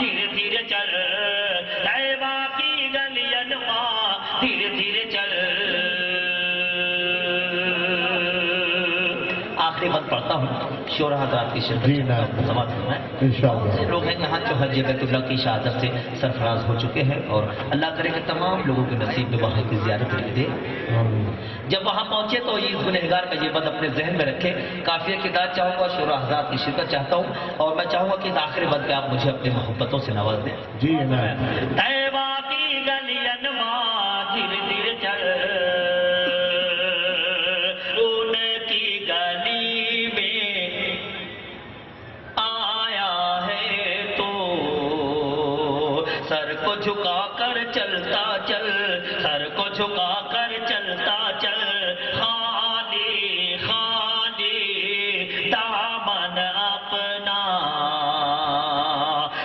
دھیرے دھیرے چل طیبہ کی گلیاں ماں دھیرے دھیرے چل آخری بات پڑھتا ہوں شورا حضرات کی شرکت سماعت کرنا ہے انشاءاللہ لوگ ہیں یہاں جو حج بیت اللہ کی شہادت سے سرفراز ہو چکے ہیں اور اللہ کرے کہ تمام لوگوں کے نصیب میں وہاں کی زیارت لکھ دے جب وہاں پہنچے تو یہ گنہگار کا یہ بات اپنے ذہن میں رکھے قافیہ کی داد چاہوں گا شورا حضرات کی شرکت چاہتا ہوں اور میں چاہوں گا کہ اس آخری بات پہ آپ مجھے اپنی محبتوں سے نواز دیں جی طیبہ کی گلیاں ماں دھیرے دھیرے چل سر کو جھکا کر چلتا چل سر کو جھکا کر چلتا چل خالی خالی دامن اپنا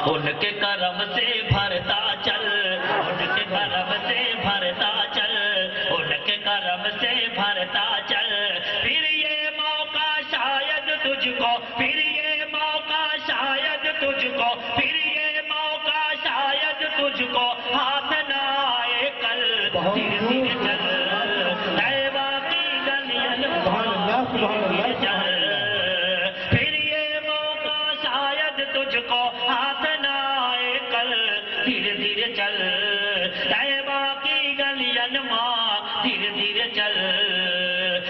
ان کے کرم سے بھرتا چل ان کے کرم سے بھرتا چل ان کے کرم سے بھرتا چل پھر یہ موقع شاید تجھ کو پھر یہ موقع شاید تجھ کو پھر تجھ کو ہاتھ نہ آئے کل دھیرے دھیرے چل طیبہ کی گلیاں چل پھر یہ موقع شاید تجھ کو ہاتھ نہ آئے کل دھیرے دھیرے چل طیبہ کی گلیاں ماں دھیرے دھیرے چل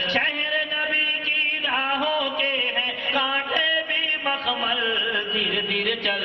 شہر نبی کی راہوں کے ہیں کانٹے بھی مخمل دھیرے دھیرے چل